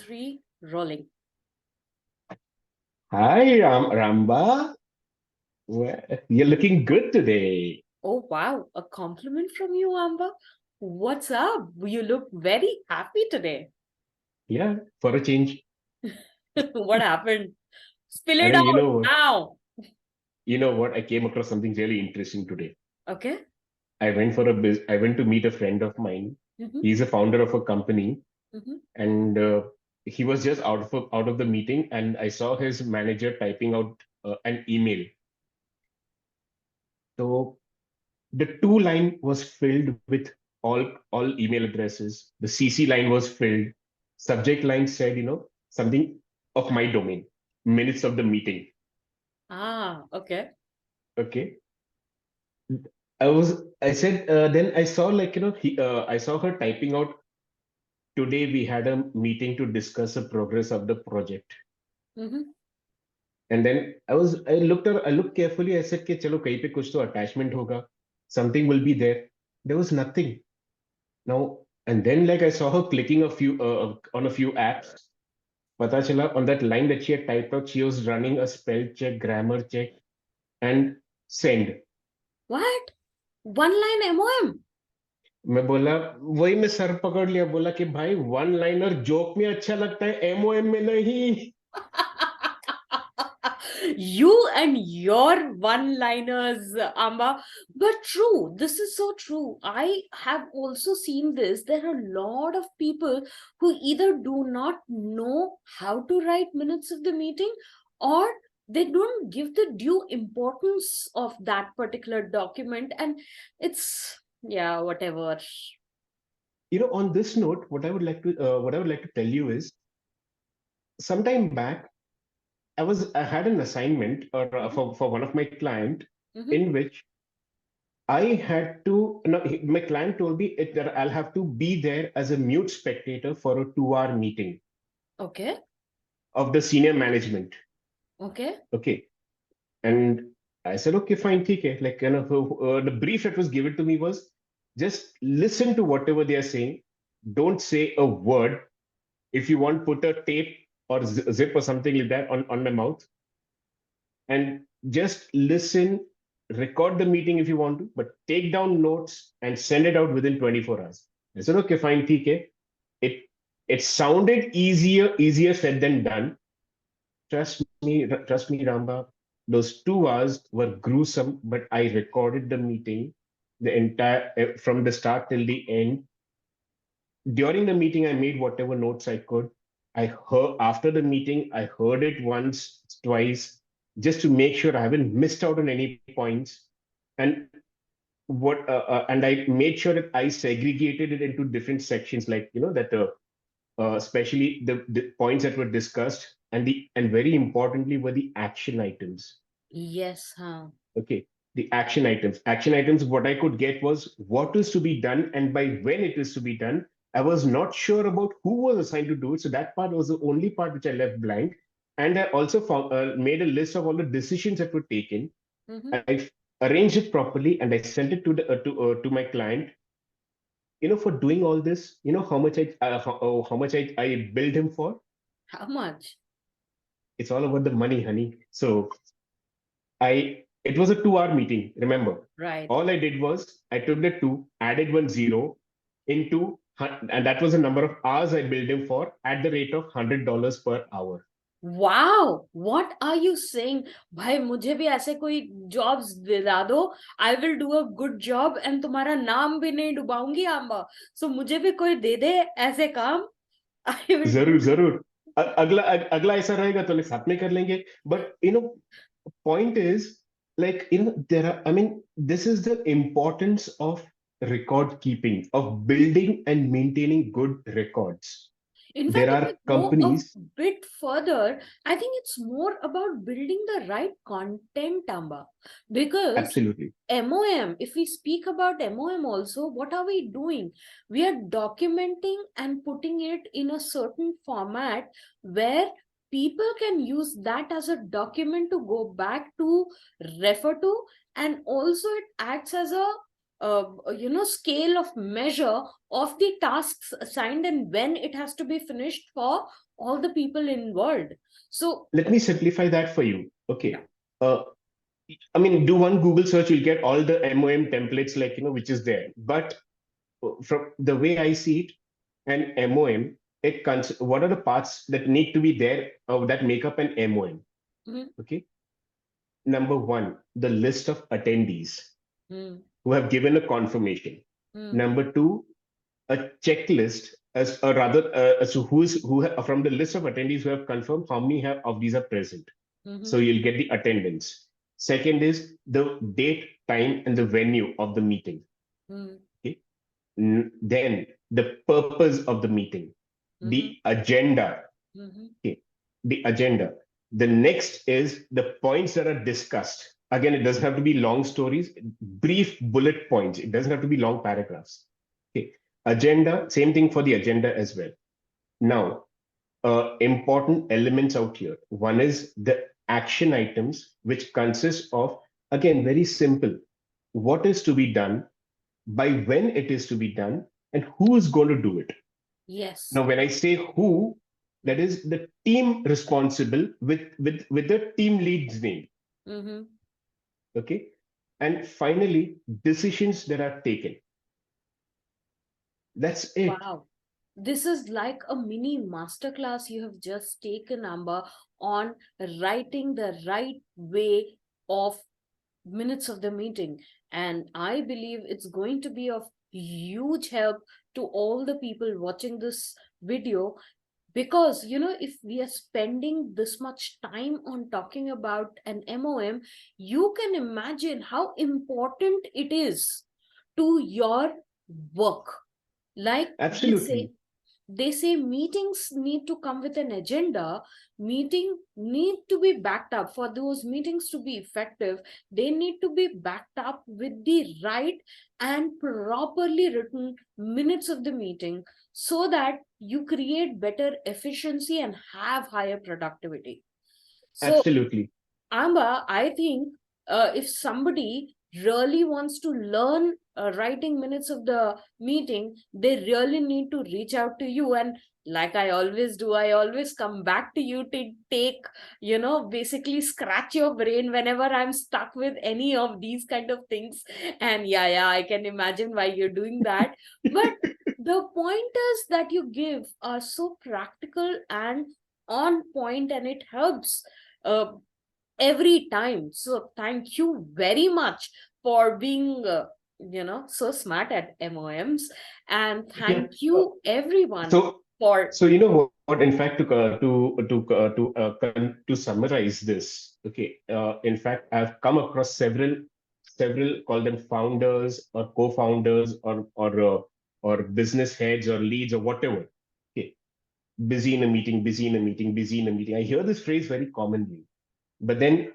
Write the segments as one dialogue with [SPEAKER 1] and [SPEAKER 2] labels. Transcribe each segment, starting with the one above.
[SPEAKER 1] 3, rolling.
[SPEAKER 2] Hi, Ramba. Well, you're looking good today.
[SPEAKER 1] Oh, wow. A compliment from you, Aamba. What's up? You look very happy today.
[SPEAKER 2] Yeah, for a change.
[SPEAKER 1] What happened? Spill it
[SPEAKER 2] Arey, you
[SPEAKER 1] out
[SPEAKER 2] know what?
[SPEAKER 1] now.
[SPEAKER 2] You know what? I came across something really interesting today.
[SPEAKER 1] Okay.
[SPEAKER 2] I went to meet a friend of mine.
[SPEAKER 1] Mm-hmm.
[SPEAKER 2] He's a founder of a company,
[SPEAKER 1] Mm-hmm.
[SPEAKER 2] and he was just out of the meeting, and I saw his manager typing out an email. So the two line was filled with all email addresses. The CC line was filled. Subject line said, something of my domain, minutes of the meeting.
[SPEAKER 1] Okay.
[SPEAKER 2] Okay. I said, then I saw I saw her typing out, today we had a meeting to discuss the progress of the project.
[SPEAKER 1] Mm-hmm.
[SPEAKER 2] And then I looked carefully. I said, कि चलो कहीं पे कुछ तो attachment होगा. Something will be there. There was nothing. Now, and then like I saw her clicking on a few apps. Pata chala on that line that she had typed out, she was running a spell check, grammar check, and send.
[SPEAKER 1] What? One line MOM?
[SPEAKER 2] मैं बोला वही मैं sir पकड़ लिया बोला कि भाई one liner joke में अच्छा लगता है एमओएम में नहीं.
[SPEAKER 1] You and your one-liners, Amba. But true, this is so true. I have also seen this. There are a lot of people who either do not know how to write minutes of the meeting, or they don't give the due importance of that particular document. And it's, yeah, whatever.
[SPEAKER 2] On this note, what I would like to tell you is, sometime back I had an assignment for one of my client,
[SPEAKER 1] Mhm.
[SPEAKER 2] in which I had to, no, my client told me that I'll have to be there as a mute spectator for a 2 hour meeting
[SPEAKER 1] Okay.
[SPEAKER 2] of the senior management.
[SPEAKER 1] Okay.
[SPEAKER 2] Okay. And I said, okay, fine, okay. Like, the brief that was given to me was just listen to whatever they are saying. Don't say a word. If you want, put a tape or zip or something like that on my mouth, and just listen, record the meeting if you want to, but take down notes and send it out within 24 hours. I said, okay, fine, okay. It it sounded easier said than done. Trust me, Ramba. Those 2 hours were gruesome, but I recorded the meeting, the entire from the start till the end. During the meeting, I made whatever notes I could. I heard after the meeting, I heard it once, twice, just to make sure I haven't missed out on any points. And and I made sure that I segregated it into different sections, like especially the points that were discussed, and very importantly were the action items.
[SPEAKER 1] Yes, huh?
[SPEAKER 2] Okay, the action items. Action items, what I could get was what is to be done and by when it is to be done. I was not sure about who was assigned to do it. So that part was the only part which I left blank. And I also made a list of all the decisions that were taken.
[SPEAKER 1] Mm-hmm.
[SPEAKER 2] I arranged it properly and I sent it to my client. For doing all this, how much I billed him for.
[SPEAKER 1] How much?
[SPEAKER 2] It's all about the money, honey. So it was a 2 hour meeting, remember.
[SPEAKER 1] Right.
[SPEAKER 2] All I did was I took the two, added 1 0 into, and that was the number of hours I billed him for at the rate of $100 per hour.
[SPEAKER 1] Wow, what are you saying? भाई मुझे भी ऐसे कोई jobs दिला दो. I will do a good job and तुम्हारा नाम भी नहीं डुबाऊंगी आंबा. So मुझे भी कोई दे दे ऐसे काम. I will
[SPEAKER 2] जरूर
[SPEAKER 1] do.
[SPEAKER 2] जरूर. अगला ऐसा रहेगा तो साथ में कर लेंगे. But point is, like, there are, I mean, this is the importance of record keeping, of building and maintaining good records.
[SPEAKER 1] In
[SPEAKER 2] There
[SPEAKER 1] fact, if
[SPEAKER 2] are
[SPEAKER 1] we go a
[SPEAKER 2] companies.
[SPEAKER 1] bit further, I think it's more about building the right content, Amba. Because
[SPEAKER 2] Absolutely.
[SPEAKER 1] MOM, if we speak about MOM also, what are we doing? We are documenting and putting it in a certain format where people can use that as a document to go back to, refer to, and also it acts as a scale of measure of the tasks assigned and when it has to be finished for all the people involved. So
[SPEAKER 2] Let me simplify that for you.
[SPEAKER 1] yeah.
[SPEAKER 2] Okay. Uh, I mean, do one Google search, you'll get all the MOM templates, like, which is there. But from the way I see it, an MOM, what are the parts that need to be there that make up an MOM?
[SPEAKER 1] Mhm.
[SPEAKER 2] Okay. Number one, the list of attendees
[SPEAKER 1] Mm,
[SPEAKER 2] who have given a confirmation.
[SPEAKER 1] mm,
[SPEAKER 2] Number two, a checklist as or rather as to from the list of attendees who have confirmed how many of these are present. So
[SPEAKER 1] mhm,
[SPEAKER 2] you'll get the attendance. Second is the date, time, and the venue of the meeting.
[SPEAKER 1] mm,
[SPEAKER 2] Okay. Then the purpose of the meeting,
[SPEAKER 1] mhm,
[SPEAKER 2] the agenda.
[SPEAKER 1] mhm,
[SPEAKER 2] Okay. The agenda. The next is the points that are discussed. Again, it doesn't have to be long stories, brief bullet points. It doesn't have to be long paragraphs. Okay. Agenda, same thing for the agenda as well. Now, important elements out here. One is the action items, which consist of, again, very simple. What is to be done, by when it is to be done, and who is going to do it.
[SPEAKER 1] yes.
[SPEAKER 2] Now, when I say who, that is the team responsible with the team lead's name.
[SPEAKER 1] Mhm.
[SPEAKER 2] Okay. And finally, decisions that are taken. That's it.
[SPEAKER 1] Wow. This is like a mini masterclass you have just taken, Amber, on writing the right way of minutes of the meeting. And I believe it's going to be of huge help to all the people watching this video, because if we are spending this much time on talking about an MOM, you can imagine how important it is to your work. Like
[SPEAKER 2] Absolutely.
[SPEAKER 1] they say meetings need to come with an agenda. Meeting need to be backed up. For those meetings to be effective, they need to be backed up with the right and properly written minutes of the meeting, so that you create better efficiency and have higher productivity. So
[SPEAKER 2] Absolutely.
[SPEAKER 1] Amba, I think if somebody really wants to learn writing minutes of the meeting, they really need to reach out to you. And like I always do, I always come back to you to take, basically scratch your brain whenever I'm stuck with any of these kind of things. And yeah, I can imagine why you're doing that. But the pointers that you give are so practical and on point, and it helps. Every time. So thank you very much for being, so smart at MOMs. And
[SPEAKER 2] Yeah.
[SPEAKER 1] thank you everyone
[SPEAKER 2] So,
[SPEAKER 1] for.
[SPEAKER 2] so you know what? In fact, to summarize this, okay. In fact, I've come across several call them founders or co-founders or business heads or leads or whatever. Okay, busy in a meeting, busy in a meeting, busy in a meeting. I hear this phrase very commonly, but then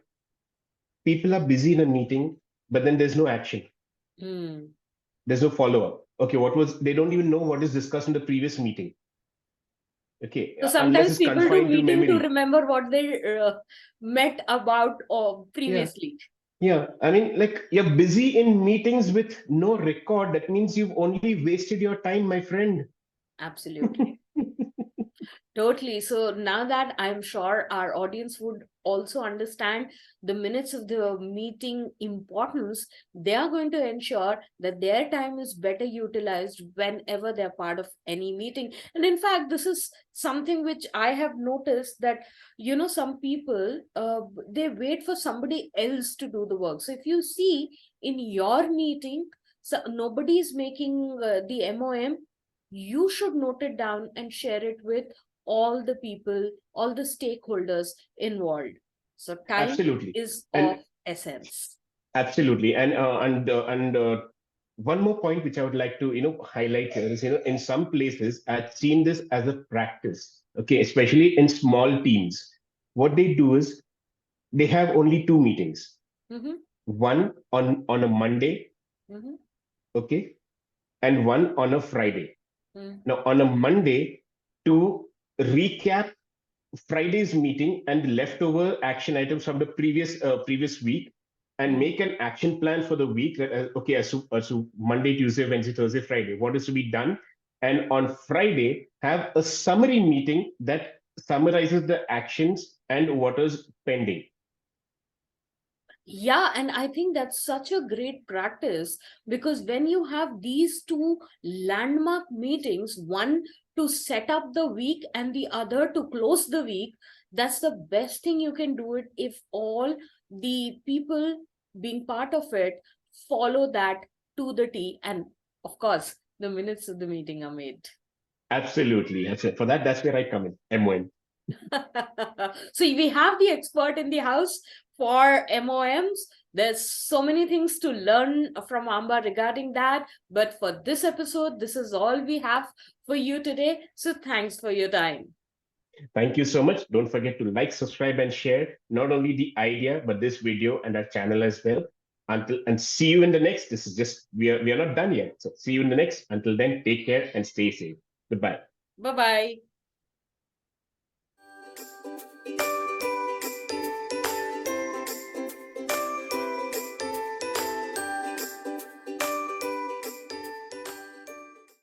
[SPEAKER 2] people are busy in a meeting, but then there's no action.
[SPEAKER 1] Hmm.
[SPEAKER 2] There's no follow-up. Okay, what was, they don't even know what is discussed in the previous meeting. Okay,
[SPEAKER 1] So
[SPEAKER 2] unless
[SPEAKER 1] sometimes
[SPEAKER 2] it's
[SPEAKER 1] people do
[SPEAKER 2] confined to
[SPEAKER 1] meeting to
[SPEAKER 2] memory.
[SPEAKER 1] remember what they met about
[SPEAKER 2] Yeah,
[SPEAKER 1] previously.
[SPEAKER 2] yeah. I mean, like, you're busy in meetings with no record. That means you've only wasted your time, my friend.
[SPEAKER 1] Absolutely. Totally. So now that I'm sure our audience would also understand the minutes of the meeting importance, they are going to ensure that their time is better utilized whenever they're part of any meeting. And in fact, this is something which I have noticed that, some people, they wait for somebody else to do the work. So if you see in your meeting, so nobody is making the MOM, you should note it down and share it with all the people, all the stakeholders involved. So time
[SPEAKER 2] Absolutely.
[SPEAKER 1] is
[SPEAKER 2] And
[SPEAKER 1] of essence.
[SPEAKER 2] absolutely. And one more point which I would like to, highlight here is, in some places I've seen this as a practice. Okay, especially in small teams. What they do is they have only two meetings.
[SPEAKER 1] Mm-hmm,
[SPEAKER 2] One on a Monday,
[SPEAKER 1] mm-hmm,
[SPEAKER 2] okay, and one on a Friday.
[SPEAKER 1] mm,
[SPEAKER 2] Now, on a Monday, to recap Friday's meeting and leftover action items from the previous week, and make an action plan for the week. That okay, so Monday, Tuesday, Wednesday, Thursday, Friday, what is to be done, and on Friday have a summary meeting that summarizes the actions and what is pending.
[SPEAKER 1] Yeah, and I think that's such a great practice, because when you have these two landmark meetings, one to set up the week and the other to close the week, that's the best thing you can do it if all the people being part of it follow that to the T. And of course, the minutes of the meeting are made.
[SPEAKER 2] Absolutely. For that, that's where I come in. MOM.
[SPEAKER 1] So we have the expert in the house for MOMs. There's so many things to learn from Aamba regarding that. But for this episode, this is all we have for you today. So thanks for your time.
[SPEAKER 2] Thank you so much. Don't forget to like, subscribe, and share not only the idea, but this video and our channel as well. And see you in the next. This is just we are not done yet. So see you in the next. Until then, take care and stay safe. Goodbye.
[SPEAKER 1] Bye-bye.